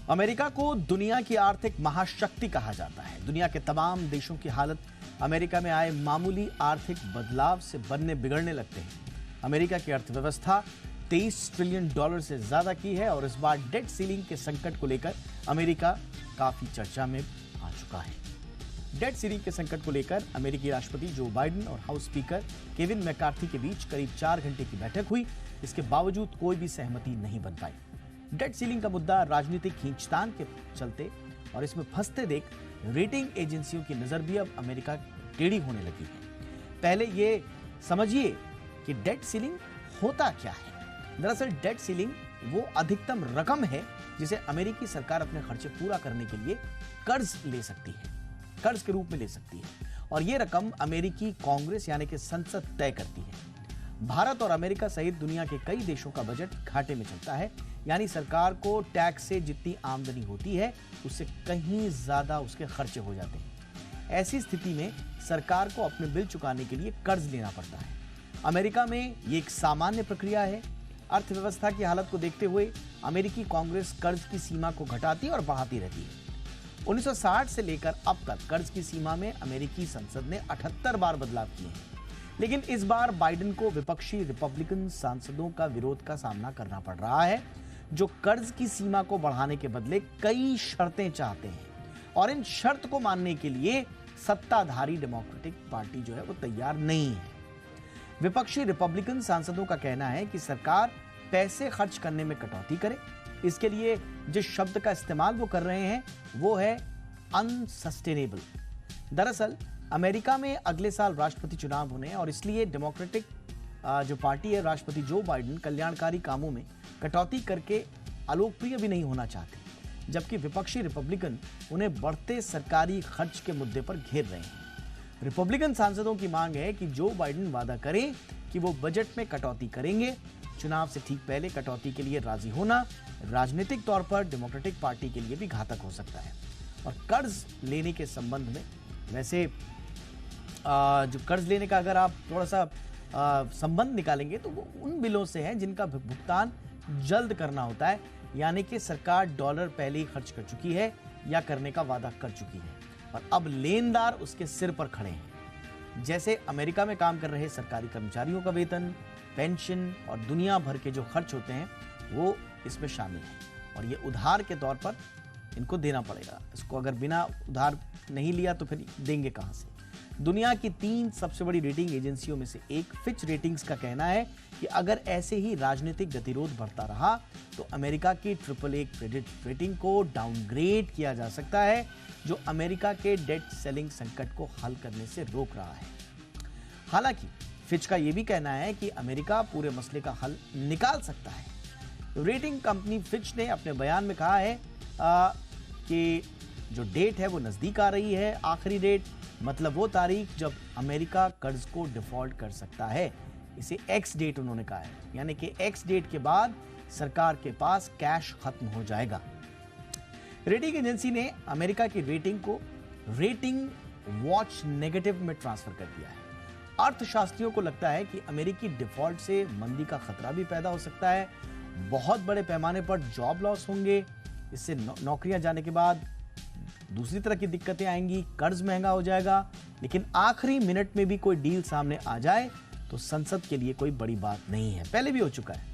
America को दुनिया की आर्थिक महाशक्ति कहा जाता है। दुनिया के तमाम देशों की हालत अमेरिका में आए मामूली आर्थिक बदलाव से बनने बिगड़ने लगते हैं। अमेरिका की अर्थव्यवस्था 23 ट्रिलियन डॉलर से ज्यादा की है और इस बार डेट सीलिंग के संकट को लेकर अमेरिका काफी चर्चा में आ चुका है। डेट सीलिंग के संकट को लेकर अमेरिकी राष्ट्रपति जो बाइडेन और हाउस स्पीकर केविन मैकार्थी के बीच करीब 4 घंटे की बैठक हुई। इसके बावजूद कोई भी सहमति नहीं बन पाई। डेट सीलिंग का मुद्दा राजनीतिक खींचतान के चलते और इसमें फंसते देख रेटिंग एजेंसियों की नजर भी अब अमेरिका टेढ़ी होने लगी है। पहले ये समझिए कि डेट सीलिंग होता क्या है। दरअसल डेट सीलिंग वो अधिकतम रकम है जिसे अमेरिकी सरकार अपने खर्चे पूरा करने के लिए कर्ज ले सकती है, कर्ज के रूप में ले सकती है और ये रकम अमेरिकी कांग्रेस यानी कि संसद तय करती है। भारत और अमेरिका सहित दुनिया के कई देशों का बजट घाटे में चलता है, यानी सरकार को टैक्स से जितनी आमदनी होती है उससे कहीं ज्यादा उसके खर्चे हो जाते हैं। ऐसी स्थिति में सरकार को अपने बिल चुकाने के लिए कर्ज लेना पड़ता है। अमेरिका में ये एक सामान्य प्रक्रिया है। अर्थव्यवस्था की हालत को देखते हुए अमेरिकी कांग्रेस कर्ज की सीमा को घटाती और बढ़ाती रहती है। 1960 से लेकर अब तक कर्ज की सीमा में अमेरिकी संसद ने 78 बार बदलाव किए हैं, लेकिन इस बार बाइडेन को विपक्षी रिपब्लिकन सांसदों का विरोध का सामना करना पड़ रहा है, जो कर्ज की सीमा को बढ़ाने के बदले कई शर्तें चाहते हैं और इन शर्त को मानने के लिए सत्ताधारी डेमोक्रेटिक पार्टी जो है वो तैयार नहीं है। विपक्षी रिपब्लिकन सांसदों का कहना है कि सरकार पैसे खर्च करने में कटौती करे। इसके लिए जिस शब्द का इस्तेमाल वो कर रहे हैं वो है अनसस्टेनेबल। दरअसल अमेरिका में अगले साल राष्ट्रपति चुनाव होने हैं और इसलिए डेमोक्रेटिक जो पार्टी है राष्ट्रपति जो बाइडेन कल्याणकारी कामों में कटौती करके अलोकप्रिय भी नहीं होना चाहते, जबकि विपक्षी रिपब्लिकन उन्हें बढ़ते सरकारी खर्च के मुद्दे पर घेर रहे हैं। रिपब्लिकन सांसदों की मांग है कि जो बाइडेन वादा करें कि वो बजट में कटौती करेंगे। चुनाव से ठीक पहले कटौती के लिए राजी होना राजनीतिक तौर पर डेमोक्रेटिक पार्टी के लिए भी घातक हो सकता है। और कर्ज लेने के संबंध में वैसे जो कर्ज लेने का अगर आप थोड़ा सा संबंध निकालेंगे तो वो उन बिलों से है जिनका भुगतान जल्द करना होता है, यानी कि सरकार डॉलर पहले ही खर्च कर चुकी है या करने का वादा कर चुकी है और अब लेनदार उसके सिर पर खड़े हैं। जैसे अमेरिका में काम कर रहे सरकारी कर्मचारियों का वेतन, पेंशन और दुनिया भर के जो खर्च होते हैं वो इसमें शामिल है और ये उधार के तौर पर इनको देना पड़ेगा। इसको अगर बिना उधार नहीं लिया तो फिर देंगे कहां से। दुनिया की 3 सबसे बड़ी रेटिंग एजेंसियों में से एक फिच रेटिंग्स का कहना है कि अगर ऐसे ही राजनीतिक गतिरोध बढ़ता रहा तो अमेरिका की AAA क्रेडिट रेटिंग को डाउनग्रेड किया जा सकता है, जो अमेरिका के डेट सेलिंग संकट को हल करने से रोक रहा है। हालांकि फिच का यह भी कहना है कि अमेरिका पूरे मसले का हल निकाल सकता है। रेटिंग कंपनी फिच ने अपने बयान में कहा है कि जो डेट है वो नजदीक आ रही है। आखिरी डेट मतलब वो तारीख जब अमेरिका कर्ज को डिफॉल्ट कर सकता है। इसे एक्स डेट उन्होंने कहा है, यानी कि एक्स डेट के बाद सरकार के पास कैश खत्म हो जाएगा। रेटिंग एजेंसी ने अमेरिका की रेटिंग को रेटिंग वॉच नेगेटिव में ट्रांसफर कर दिया है। अर्थशास्त्रियों को लगता है कि अमेरिकी डिफॉल्ट से मंदी का खतरा भी पैदा हो सकता है। बहुत बड़े पैमाने पर जॉब लॉस होंगे। इससे नौकरियां जाने के बाद दूसरी तरह की दिक्कतें आएंगी, कर्ज महंगा हो जाएगा। लेकिन आखिरी मिनट में भी कोई डील सामने आ जाए तो संसद के लिए कोई बड़ी बात नहीं है। पहले भी हो चुका है।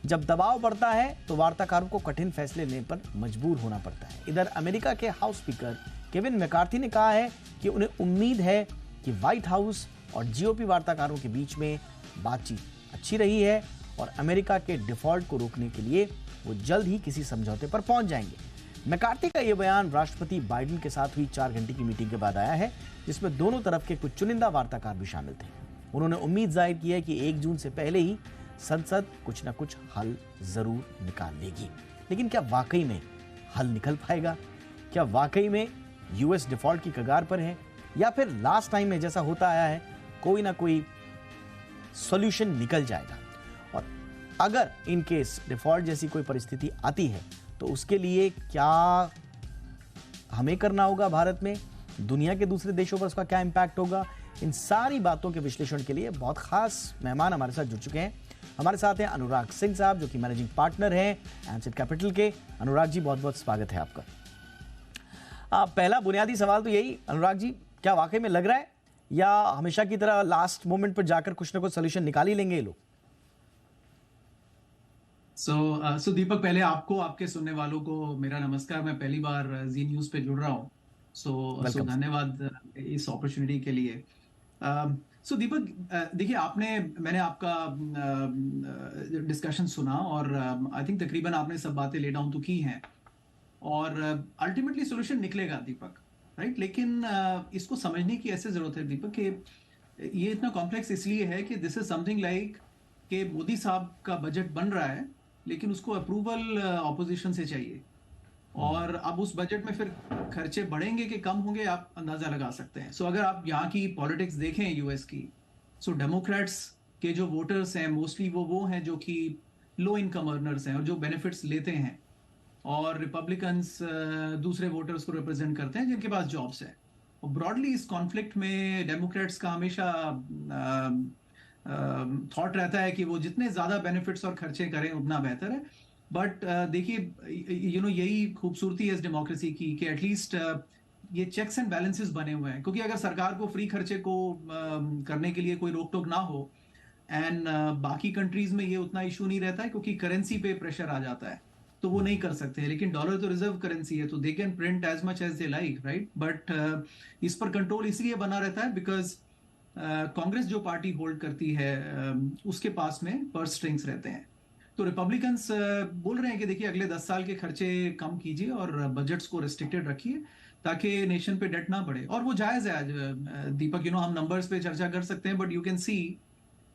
जब दबाव बढ़ता है तो वार्ताकारों को कठिन फैसले लेने पर मजबूर होना पड़ता है। इधर अमेरिका के हाउस स्पीकर केविन मैकार्थी ने कहा है कि उन्हें उम्मीद है कि व्हाइट हाउस और जीओपी वार्ताकारों के बीच में बातचीत अच्छी रही है और अमेरिका के डिफॉल्ट को रोकने के लिए वो जल्द ही किसी समझौते पर पहुंच जाएंगे। मैकार्थी का यह बयान राष्ट्रपति बाइडेन के साथ हुई 4 घंटे की मीटिंग के बाद आया है, जिसमें दोनों तरफ के कुछ चुनिंदा वार्ताकार भी शामिल थे। उन्होंने उम्मीद जाहिर की है कि 1 जून से पहले ही संसद कुछ न कुछ हल जरूर निकाल लेगी। लेकिन क्या वाकई में हल निकल पाएगा? क्या वाकई में यूएस डिफॉल्ट की कगार पर है या फिर लास्ट टाइम में जैसा होता आया है कोई ना कोई सॉल्यूशन निकल जाएगा? और अगर इन केस डिफॉल्ट जैसी कोई परिस्थिति आती है तो उसके लिए क्या हमें करना होगा भारत में, दुनिया के दूसरे देशों पर उसका क्या इंपैक्ट होगा? इन सारी बातों के विश्लेषण के लिए बहुत खास मेहमान हमारे साथ जुड़ चुके हैं। हमारे साथ हैं अनुराग सिंह साहब, जो कि मैनेजिंग पार्टनर हैं एनसेट कैपिटल के। अनुराग जी, बहुत बहुत स्वागत है आपका। पहला बुनियादी सवाल तो यही, अनुराग जी, क्या वाकई में लग रहा है या हमेशा की तरह लास्ट मोमेंट पर जाकर कुछ ना कुछ सोल्यूशन निकाल ही लेंगे ये लोग? सो दीपक, पहले आपको, आपके सुनने वालों को मेरा नमस्कार। मैं पहली बार जी न्यूज पे जुड़ रहा हूँ, सो धन्यवाद इस अपॉर्चुनिटी के लिए। सो दीपक, देखिए, मैंने आपका डिस्कशन सुना और आई थिंक तकरीबन आपने सब बातें ले डाउन तो की हैं और अल्टीमेटली सोल्यूशन निकलेगा दीपक, राइट। लेकिन इसको समझने की ऐसे जरूरत है दीपक कि ये इतना कॉम्प्लेक्स इसलिए है कि दिस इज समथिंग लाइक कि मोदी साहब का बजट बन रहा है लेकिन उसको अप्रूवल ऑपोजिशन से चाहिए, और अब उस बजट में फिर खर्चे बढ़ेंगे कि कम होंगे आप अंदाजा लगा सकते हैं। सो अगर आप यहाँ की पॉलिटिक्स देखें यूएस की, सो डेमोक्रेट्स के जो वोटर्स हैं मोस्टली वो हैं जो कि लो इनकम अर्नर्स हैं और जो बेनिफिट्स लेते हैं, और रिपब्लिकन्स दूसरे वोटर्स को रिप्रेजेंट करते हैं जिनके पास जॉब्स है। और ब्रॉडली इस कॉन्फ्लिक्ट में डेमोक्रेट्स का हमेशा थॉट रहता है कि वो जितने ज्यादा बेनिफिट्स और खर्चे करें उतना बेहतर है। बट देखिए, यही खूबसूरती है इस डेमोक्रेसी की कि एटलीस्ट ये चेक्स एंड बैलेंसेस बने हुए हैं, क्योंकि अगर सरकार को फ्री खर्चे को करने के लिए कोई रोक टोक ना हो, एंड बाकी कंट्रीज में ये उतना इशू नहीं रहता है क्योंकि करेंसी पे प्रेशर आ जाता है, तो वो नहीं कर सकते। लेकिन डॉलर तो रिजर्व करेंसी है, तो they can print as much as they like, right. But इस पर कंट्रोल इसलिए बना रहता है बिकॉज कांग्रेस जो पार्टी होल्ड करती है उसके पास में पर्स स्ट्रिंग्स रहते हैं। तो रिपब्लिकन्स बोल रहे हैं कि देखिए, अगले 10 साल के खर्चे कम कीजिए और बजट्स को रिस्ट्रिक्टेड रखिए ताकि नेशन पे डेट ना बढ़े। और वो जायज है आज दीपक, हम नंबर्स पे चर्चा कर सकते हैं, बट यू कैन सी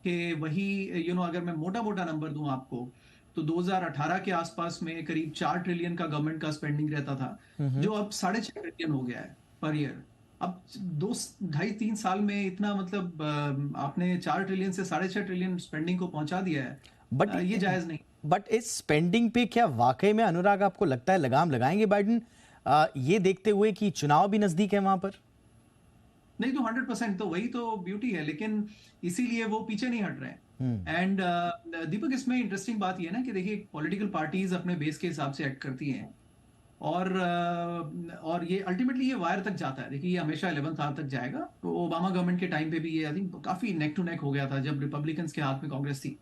कि वही, अगर मैं मोटा मोटा नंबर दूं आपको, तो 2018 के आसपास में करीब 4 ट्रिलियन का गवर्नमेंट का स्पेंडिंग रहता था, जो अब 6.5 ट्रिलियन हो गया है पर ईयर। अब 2-2.5-3 साल में इतना, मतलब आपने 4 ट्रिलियन से 6.5 ट्रिलियन स्पेंडिंग को पहुंचा दिया है, बट ये जायज नहीं। बट इस स्पेंडिंग पे क्या वाकई में, अनुराग, आपको लगता है लगाम लगाएंगे बाइडेन, ये देखते हुए कि चुनाव भी नजदीक है वहां पर? नहीं तो 100%, तो वही तो ब्यूटी है, लेकिन इसीलिए वो पीछे नहीं हट रहे हैं। एंड दीपक, इसमें इंटरेस्टिंग बात ये है ना कि देखिए, पॉलिटिकल पार्टीज अपने बेस के हिसाब से एक्ट करती हैं और ये अल्टीमेटली ये वायर तक जाता है। देखिए, ये हमेशा 11th आवर तक जाएगा। तो ओबामा गवर्नमेंट के टाइम पे भी ये आई थिंक काफी नेक टू नेक हो गया था जब रिपब्लिकन्स के हाथ में कांग्रेस थी।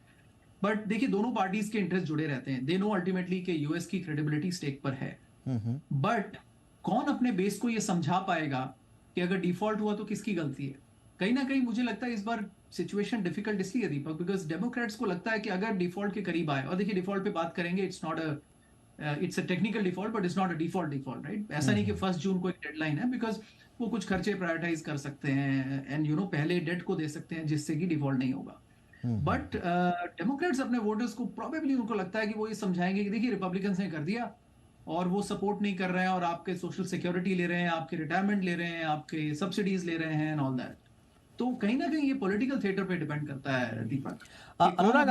बट देखिए, दोनों पार्टीज के इंटरेस्ट जुड़े रहते हैं। दे नो अल्टीमेटली कि यूएस की क्रेडिबिलिटी स्टेक पर है। बट कौन अपने बेस को ये समझा पाएगा कि अगर डिफॉल्ट हुआ तो किसकी गलती है? कहीं ना कहीं मुझे लगता है इस बार सिचुएशन डिफिकल्ट इसलिए दीपक, बिकॉज डेमोक्रेट्स को लगता है कि अगर डिफॉल्ट के करीब आए, और देखिए डिफॉल्ट पे बात करेंगे, it's a technical default but it's not a default, right. ऐसा नहीं कि 1 जून को एक डेडलाइन है, बिकॉज वो कुछ खर्चे प्रायोरिटाइज कर सकते हैं एंड पहले डेट को दे सकते हैं जिससे कि डिफॉल्ट नहीं होगा। बट डेमोक्रेट्स अपने वोटर्स को प्रोबेबली, उनको लगता है कि वो ये समझाएंगे कि देखिए, रिपब्लिकन्स ने कर दिया और वो सपोर्ट नहीं कर रहे हैं, और आपके सोशल सिक्योरिटी ले रहे हैं, आपके रिटायरमेंट ले रहे हैं, आपके सब्सिडीज ले रहे हैं एंड ऑल दैट। तो कहीं ना कहीं ये पॉलिटिकल थिएटर पे डिपेंड करता है दीपक। अनुराग,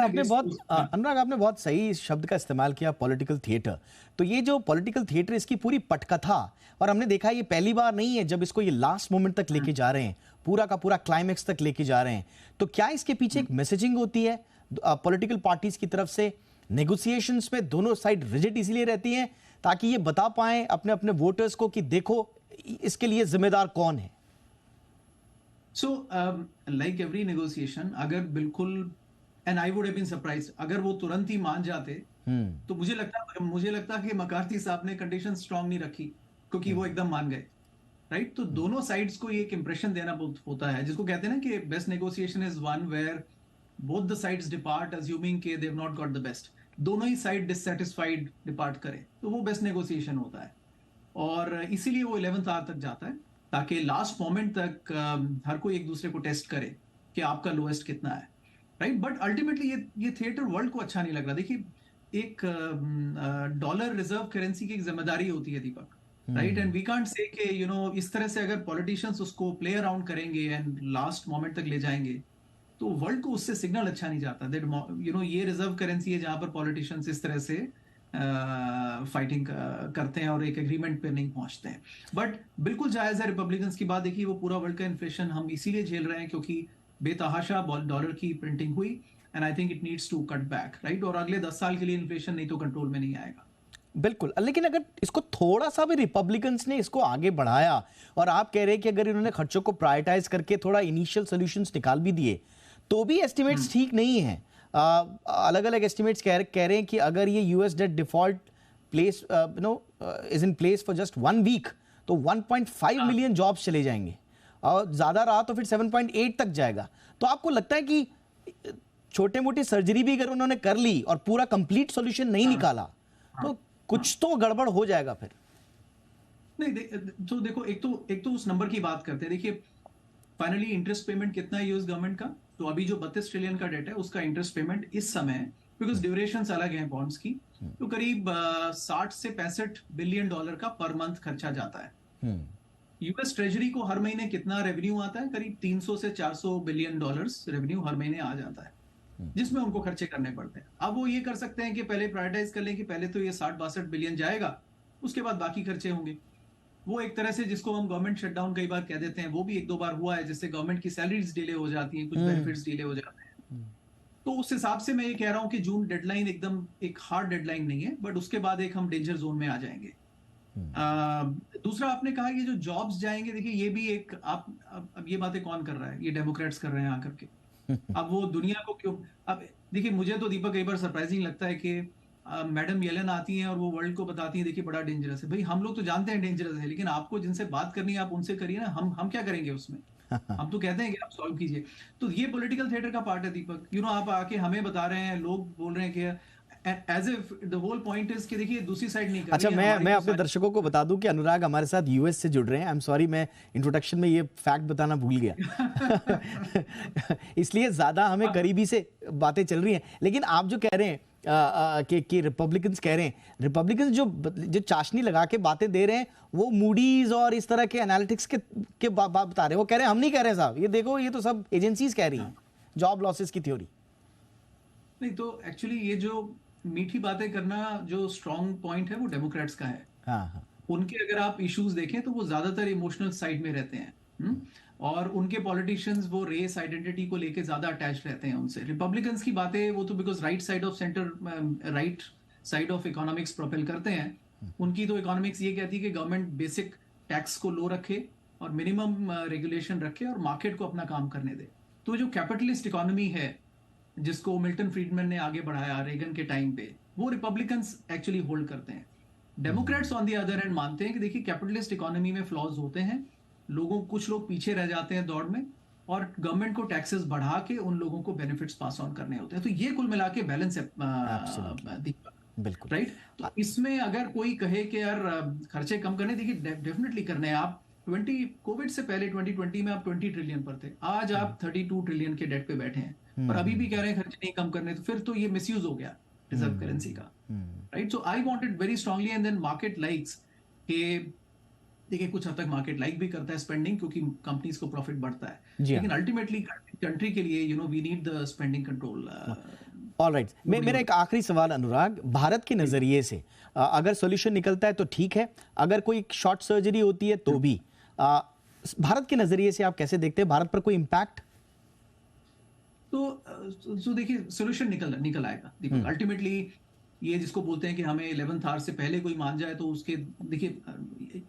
आपने बहुत सही शब्द का इस्तेमाल किया, पॉलिटिकल थिएटर। तो ये जो पॉलिटिकल थिएटर, इसकी पूरी पटकथा, और हमने देखा ये पहली बार नहीं है जब इसको ये लास्ट मोमेंट तक लेके जा रहे हैं, पूरा का पूरा क्लाइमेक्स तक लेके जा रहे हैं। तो क्या इसके पीछे एक मैसेजिंग होती है पॉलिटिकल पार्टीज की तरफ से? नेगोशिएशंस में दोनों साइड रिजिड इसलिए रहती हैं ताकि ये बता पाएं अपने अपने वोटर्स को कि देखो इसके लिए जिम्मेदार कौन है। सो लाइक एवरी नेगोशिएशन, अगर बिल्कुल, and I would have been surprised अगर वो तुरंत ही मान जाते, तो मुझे लगता कि मकार्थी साहब ने कंडीशन स्ट्रांग नहीं रखी, क्योंकि वो एकदम मान गए, राइट। तो दोनों साइड्स को एक इंप्रेशन देना होता है, जिसको कहते हैं ना कि best negotiation is one where both the sides depart assuming के they have not got the best. दोनों ही साइड डिससैटिस्फाइड डिपार्ट करें तो वो बेस्ट नेगोशिएशन होता है, और इसीलिए वो 11th आवर तक जाता है ताकि लास्ट मोमेंट तक हर कोई एक दूसरे को टेस्ट करे कि आपका लोएस्ट कितना है, राइट। बट अल्टीमेटली ये थिएटर वर्ल्ड को अच्छा नहीं लग रहा। देखिए, एक डॉलर रिजर्व करेंसी की एक जिम्मेदारी होती है Deepak, right. And we can't say कि इस तरह से अगर पॉलिटिशियंस उसको प्ले अराउंड करेंगे एंड लास्ट मोमेंट तक ले जाएंगे, तो वर्ल्ड को उससे सिग्नल अच्छा नहीं जाता दैट ये रिजर्व करेंसी है जहां पर पॉलिटिशियंस इस तरह से फाइटिंग करते हैं और एक एग्रीमेंट पे नहीं पहुंचते हैं। बट बिल्कुल जायज है रिपब्लिकन्स की बात। देखिए, वो पूरा वर्ल्ड का इन्फ्लेशन हम इसीलिए झेल रहे हैं क्योंकि बेतहाशा डॉलर की प्रिंटिंग हुई, and I think it needs to cut back, right. और अगले 10 साल के लिए इन्फ्लेशन नहीं तो कंट्रोल में नहीं आएगा। बिल्कुल, लेकिन अगर इसको थोड़ा सा भी रिपब्लिकन्स ने इसको आगे बढ़ाया और आप कह रहे हैं कि अगर इन्होंने खर्चों को प्रायोरिटाइज करके थोड़ा इनिशियल सॉल्यूशंस निकाल भी दिए तो भी एस्टिमेट्स ठीक नहीं है। अलग अलग एस्टिमेट्स कह रहे हैं कि अगर ये US debt default place is in place for just 1 week तो 1.5 मिलियन जॉब्स चले जाएंगे और ज्यादा रहा तो फिर 7.8 तक जाएगा। तो आपको लगता है कि छोटे मोटी सर्जरी भी अगर उन्होंने कर ली और पूरा कंप्लीट सॉल्यूशन नहीं निकाला तो कुछ तो गड़बड़ हो जाएगा फिर? नहीं, तो देखो, एक तो उस नंबर की बात करते हैं। देखिए, फाइनली इंटरेस्ट पेमेंट कितना है यूएस गवर्नमेंट का? तो अभी जो 32 ट्रिलियन का डेट है उसका इंटरेस्ट पेमेंट इस समय, बिकॉज ड्यूरेशंस अलग हैं बॉन्ड्स की, तो करीब 60 से 65 बिलियन डॉलर का पर मंथ खर्चा जाता है। यूएस ट्रेजरी को हर महीने कितना रेवेन्यू आता है? करीब 300 से 400 बिलियन डॉलर्स रेवेन्यू हर महीने आ जाता है, जिसमें उनको खर्चे करने पड़ते हैं। अब वो ये कर सकते हैं कि पहले प्रायोरिटाइज कर लें कि पहले तो ये 60-62 बिलियन जाएगा, उसके बाद बाकी खर्चे होंगे। वो एक तरह से जिसको हम गवर्नमेंट शटडाउन कई बार कह देते हैं, वो भी 1-2 बार हुआ है, जिससे गवर्नमेंट की सैलरीज डिले हो जाती हैं, कुछ बेनिफिट्स डिले हो जाते हैं। तो उस हिसाब से मैं ये कह रहा हूं कि जून डेडलाइन एकदम एक हार्ड डेडलाइन नहीं है, बट उसके बाद एक हम डेंजर जोन में आ जाएंगे। दूसरा, आपने कहा ये जो जॉब्स जाएंगे, देखिए ये भी एक अब ये बातें कौन कर रहा है? ये डेमोक्रेट्स कर रहे हैं आकर के। अब वो दुनिया को क्यों, अब देखिए, मुझे तो दीपक कई बार सरप्राइजिंग लगता है कि मैडम येलन आती हैं और वो वर्ल्ड को बताती हैं देखिए बड़ा डेंजरस है। भाई, हम लोग तो जानते हैं डेंजरस है, लेकिन आपको जिनसे बात करनी है आप उनसे करिए ना। हम क्या करेंगे उसमें? हम तो कहते हैं कि आप सॉल्व कीजिए। तो ये पॉलिटिकल थिएटर का पार्ट है दीपक। आप आके हमें बता रहे हैं, लोग बोल रहे हैं कि as if the whole point is कि देखिए दूसरी साइड नहीं कर रही अच्छा, है। मैं अपने दर्शकों को बता दूं कि अनुराग हमारे साथ यूएस से जुड़ रहे हैं। आई एम सॉरी, मैं इंट्रोडक्शन में ये फैक्ट बताना भूल गया इसलिए ज्यादा हमें करीबी से बातें चल रही हैं। लेकिन आप जो कह रहे हैं कि रिपब्लिकन्स कह रहे हैं, रिपब्लिकन्स जो चाशनी लगा के बातें दे रहे हैं वो मूडीज और इस तरह के एनालिटिक्स के बात बता रहे हैं। वो कह रहे हैं हम नहीं कह रहे साहब, ये देखो ये तो सब एजेंसीज कह रही हैं, जॉब लॉसेस की थ्योरी। नहीं, तो एक्चुअली ये जो मीठी बातें करना जो स्ट्रॉन्ग पॉइंट है वो डेमोक्रेट्स का है। हाँ। उनके अगर आप इश्यूज देखें तो वो ज्यादातर इमोशनल साइड में रहते हैं। और उनके पॉलिटिशियंस वो रेस आइडेंटिटी को लेके ज्यादा अटैच रहते हैं उनसे। रिपब्लिकन्स की बातें वो तो because right side of centre, right side of economics propel करते हैं। उनकी तो इकोनॉमिक्स ये कहती है कि गवर्नमेंट बेसिक टैक्स को लो रखे और मिनिमम रेगुलेशन रखे और मार्केट को अपना काम करने दे। तो जो कैपिटलिस्ट इकोनॉमी है जिसको मिल्टन फ्रीडमैन ने आगे बढ़ाया रेगन के टाइम पे, वो रिपब्लिकन्स एक्चुअली होल्ड करते हैं। Democrats on the other hand मानते हैं कि देखिए कैपिटलिस्ट इकोनॉमी में फ्लॉज होते हैं, कुछ लोग पीछे रह जाते हैं दौड़ में, और गवर्नमेंट को टैक्सेस बढ़ा के उन लोगों को बेनिफिट्स पास ऑन करने होते हैं। तो ये कुल मिला के बैलेंस है दीपक, बिल्कुल राइट। तो इसमें अगर कोई कहे कि यार खर्चे कम करने, देखिए डेफिनेटली करने हैं। आप कोविड से पहले 2020 में आप 20 ट्रिलियन पर थे, आज आप 32 ट्रिलियन के डेट पे बैठे हैं और अभी भी कह रहे हैं खर्चे नहीं कम करने। तो फिर तो ये मिसयूज हो गया रिजर्व करेंसी का, right. So I wanted very strongly, and then market likes के, देखिए कुछ हद तक मार्केट लाइक भी करता है स्पेंडिंग, क्योंकि कंपनीज को प्रॉफिट बढ़ता है, लेकिन अल्टीमेटली कंट्री के लिए we need the spending control. Alright, मेरा एक आखिरी सवाल अनुराग, भारत के नजरिए से अगर सॉल्यूशन निकलता है तो ठीक है, अगर कोई शॉर्ट सर्जरी होती है तो भी भारत के नजरिए से आप कैसे देखते हैं? भारत पर कोई इंपैक्ट? तो देखिए सोल्यूशन निकल आएगा दीपक। अल्टीमेटली ये जिसको बोलते हैं कि हमें 11th आवर से पहले कोई मान जाए, तो उसके, देखिए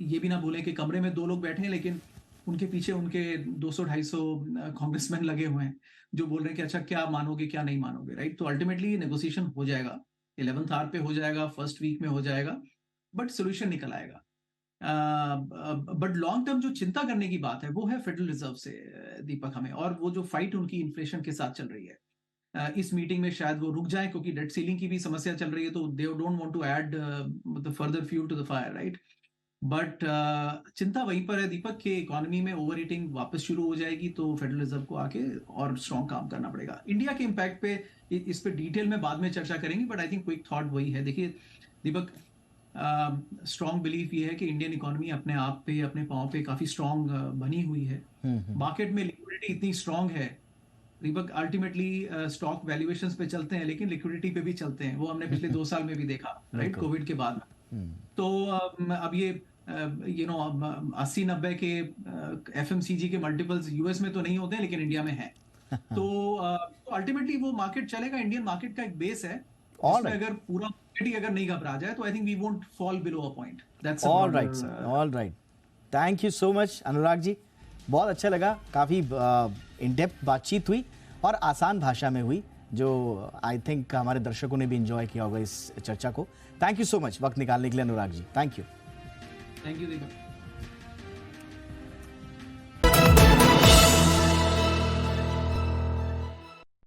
ये भी ना भूलें कि कमरे में 2 लोग बैठे हैं, लेकिन उनके पीछे उनके 200-250 कांग्रेसमैन लगे हुए हैं जो बोल रहे हैं कि अच्छा क्या मानोगे क्या नहीं मानोगे, राइट। तो अल्टीमेटली नेगोशिएशन हो जाएगा, 11th आवर पे हो जाएगा, फर्स्ट वीक में हो जाएगा, बट सोल्यूशन निकल आएगा। बट लॉन्ग टर्म जो चिंता करने की बात है वो है फेडरल रिजर्व से दीपक हमें, और वो जो फाइट उनकी इन्फ्लेशन के साथ चल रही है। इस मीटिंग में शायद वो रुक जाए, क्योंकि डेट सीलिंग की भी समस्या चल रही है, तो they don't want to add the further fuel to the fire, right. But चिंता वहीं पर है दीपक कि इकोनॉमी में ओवर ईटिंग वापस शुरू हो जाएगी, तो फेडरल रिजर्व को आके और स्ट्रॉन्ग काम करना पड़ेगा। इंडिया के इम्पैक्ट पे, इस पे डिटेल में बाद में चर्चा करेंगे, but I think quick thought वही है। देखिए दीपक, स्ट्रॉन्ग बिलीफ ये है कि इंडियन इकोनॉमी अपने आप पे, अपने पांव पे काफी स्ट्रॉन्ग बनी हुई है। मार्केट में लिक्विडिटी इतनी स्ट्रॉन्ग है दीपक, अल्टीमेटली स्टॉक वैल्यूएशंस पे चलते हैं लेकिन लिक्विडिटी पे भी चलते हैं। वो हमने पिछले 2 साल में भी देखा, राइट, कोविड के बाद। तो अब ये 80-90 के एफएमसीजी के मल्टीपल्स यूएस में तो नहीं होते हैं, लेकिन इंडिया में है। तो अल्टीमेटली वो मार्केट चलेगा, इंडियन मार्केट का एक बेस है, All इसमें right. अगर पूरा मार्केट ही अगर नहीं घबरा जाए तो I think we won't fall below a point. That's all right sir, all right. Thank you so much Anurag ji, बहुत अच्छा लगा, काफ़ी इन डेप्थ बातचीत हुई और आसान भाषा में हुई, जो आई थिंक हमारे दर्शकों ने भी इंजॉय किया होगा इस चर्चा को। थैंक यू सो मच वक्त निकालने के लिए Anurag ji, thank you. Thank you Deepak.